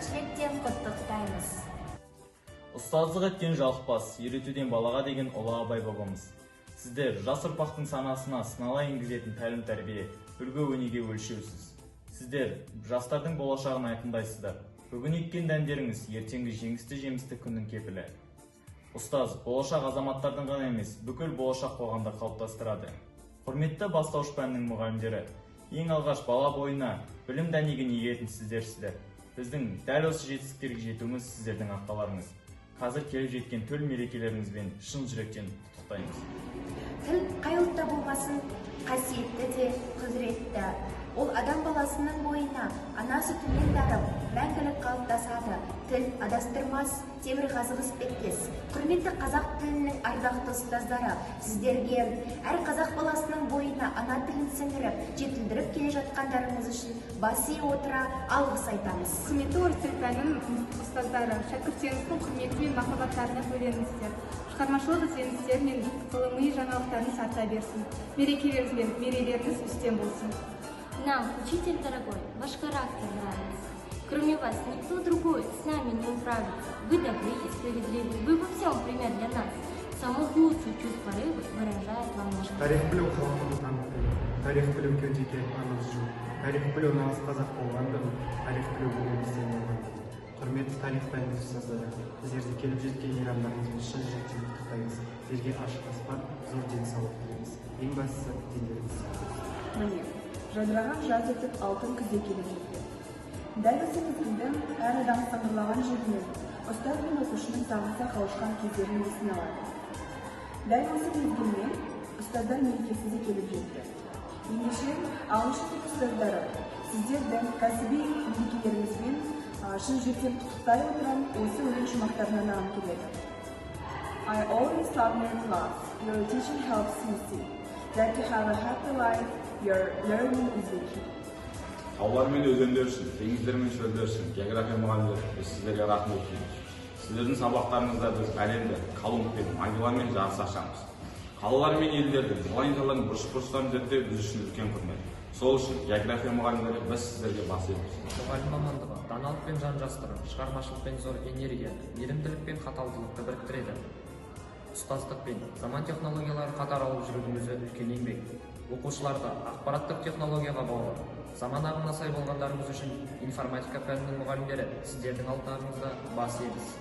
жүректен құттықтаймыз. Ұстаздық еткен жалықпас, үйретуден балаға деген ұлы Абай бабамыз. Сіздер жас ұрпақтың санасына сынала енгізетін тәлім тәрбие, үлгі өнеге өлшеусіз. Сіздер жастардың болашағын айқындайсыздар. Бүгін еккен дәндеріңіз ертеңгі жемісті күннің кепілі. Ұстаз болашақ азаматтардың ғана емес, бүкіл болашақ қоғамды қалыптастырады. Құрметті бастауыш пәннің мұғалімдері, ең алғаш бала бойына білім дәнегін егетін сіздерсіздер. Біздің дәл осы жетістіктерге жетуіміз сіздердің арқаларыңыз. Қазір келіп жеткен төл мерекелеріңізбен шын жүректен құттықтаймыз. Тіл қай ұлтта болмасын, қасиетті де, құдіретті. Ол адам баласының бойына ана сүтімен дарып, мәңгілік қалыптасады. Тіл адастырмас, темір қазық іспеттес. Құрметті қазақ тілінің ардақты ұстаздары, сіздерге әр қазақ баласының бойына ана тілін сіңіріп, жетілдіріп келе жатқандарыңыз үшін бас ие отыра алғыс айтамыз. Құрметті орыс пәнінің ұстаздары, шәкірттеріңіздің құрметі мен махаббаттарына бөленіңіздер. Шығармашылық ізденістер мен ғылыми жаңалықтарыңыз арта берсін. Мерекелеріңіз бен мерейлеріңіз үстем болсын. Нам, учитель дорогой, ваш характер нравится. Кроме вас никто другой с нами не управится. Вы добры и справедливы, вы во всем пример для нас. Самых лучших чувств порывы выражает вам наш тарих білу халқымыз танытты, тарих білу кеудеге анық жүру, тарих білу нағыз қазақ болғандығын, тарих білу бүгін бізден болғандығын. Құрметті тарих пәнінің ұстаздары, сіздерде келіп жеткен мейрамдарыңызбен шын жүректен құттықтаймыз. Сіздерге ашық аспан, зор денсаулық тілейміз. Ең бастысы дендеріңіз сау болсын. Міне, жадыраған жаз өтіп алтын күзге келіп жетті. Дәл осы мезгілді әр адам сыңғырлаған жерінен ұстаз бен оқушының сағынса қауышқан кездерін есіне алады. Дәл осы мезгілмен ұстаздар мерекесі де келіп жетті. Ендеше алтыншы сынып ұстаздары, сіздерді кәсіби мерекелеріңізбен шын жүректен құттықтай отырған осы өлең шумақтарына нағым келеді. I always love your class. Your teaching helps me see that to have a happy life, your learning is the key. Таулар мен өзендер үшін, теңіздер мен шөлдер үшін, география мұғалімдері, біз сіздерге рахмет айтамыз. Сіздердің сабақтарыңызда біз әлемді Колумбпен, Магелланмен жарыса ашамыз. Қалалар мен елдердің, планеталардың бұрыш-бұрыштарын зерттеу біз үшін үлкен құрмет. Сол үшін география мұғалімдері біз сіздерге бас иеміз. Мұғалім мамандығы даналық пен жан-жастығын, шығармашылық пен зор энергияны, мейірімділік пен қаталдылықты біріктіреді. Ұстаздық пен заман технологиялары қатар алып жүрудің өзі үлкен еңбек. Оқушыларды ақпараттық технологияға баулу, заман ағымына сай болғандарыңыз үшін информатика пәнінің мұғалімдері сіздердің алдарыңызда бас иеміз.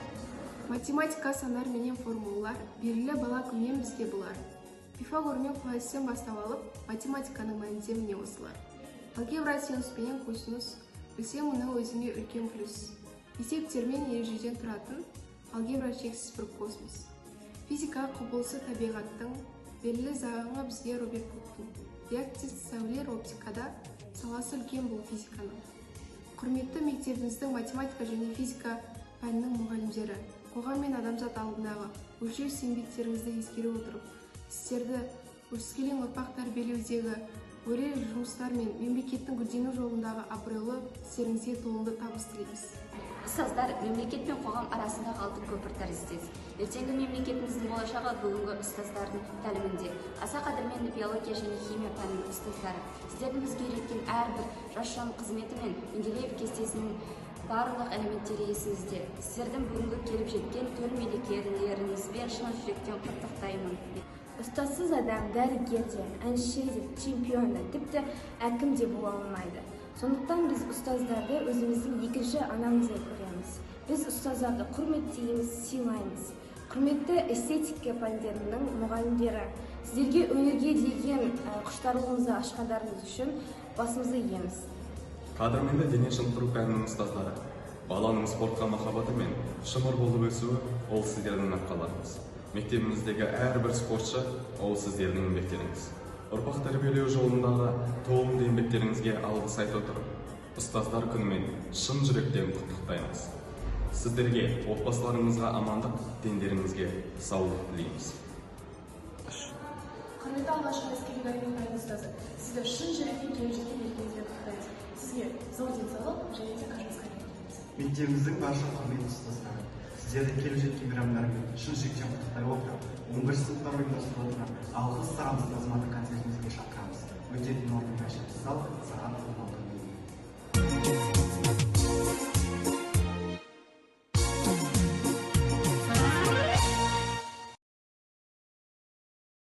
Математика, санар менен формулалар белгілі бала күннен бізге бұлар. Пифагор мен Пластен бастап алып, математиканың мәнінде міне осылар. Алгебра синус пенен косинус, білсем мұны өзіңе үлкен плюс. Есептермен ережеден тұратын, алгебра шексіз бір космос. Физика құбылысы табиғаттың, белгілі заңы бізге Роберт Хуктың. Реактив сәулер оптикада саласы үлкен бұл физиканың. Құрметті мектебіміздің математика және физика пәнінің мұғалімдері, қоғам мен адамзат алдындағы өлшеусіз еңбектеріңізді ескере отырып, сіздерді өскелең ұрпақ тәрбиелеудегі өрелі жұмыстар мен мемлекеттің гүлдену жолындағы абыройлы істеріңізге толымды табыс тілейміз. Ұстаздар мемлекет пен қоғам арасындағы алтын көпір тәріздес. Ертеңгі мемлекетіміздің болашағы бүгінгі ұстаздардың тәлімінде. Аса қадірменді биология және химия пәнінің ұстаздары. Сіздердің бізге үйреткен әрбір жас жан қызметі мен Менделеев кестесінің барлық элементтері есіңізде. Сіздердің бүгінгі келіп жеткен төл мерекелеріңізбен шын жүректен құттықтаймын. Ұстазсыз адам дәрігер де, әнші де, чемпион да, тіпті әкім де бола алмайды. Сондықтан біз ұстаздарды өзіміздің екінші анамыздай көреміз. Біз ұстаздарды құрметтейміз, сыйлаймыз. Құрметті эстетика пәндерінің мұғалімдері, сіздерге өнерге деген құштарлығыңызды ашқандарыңыз үшін басымызды иеміз. Қадірменді дене шынықтыру пәнінің ұстаздары, баланың спортқа махаббаты мен шымыр болып өсуі ол сіздердің арқаларыңыз. Мектебіміздегі әрбір спортшы ол сіздердің еңбектеріңіз. Ұрпақ тәрбиелеу жолындағы толымды еңбектеріңізге алғыс айта отырып, ұстаздар күнімен шын жүректен құттықтаймыз. Сіздерге, отбасыларыңызға амандық, дендеріңізге саулық тілейміз. Құрметті алғашқы әскери гарнизон ұстазы, сізді шын жүректен келіп жеткен мерекеңізбен құттықтаймыз. Сізге зор денсаулық және де қаржыңызға тілейміз. Мектебіміздің барша құрметті ұстаздары, сіздердің келіп жеткен мейрамдармен шын жүректен құттықтай отырып, 11 сыныпта ұйымдастырылып отырған алғыс сағымыз азаматтық концертімізге шақырамыз. Өтетін орнын ашып сал, сағат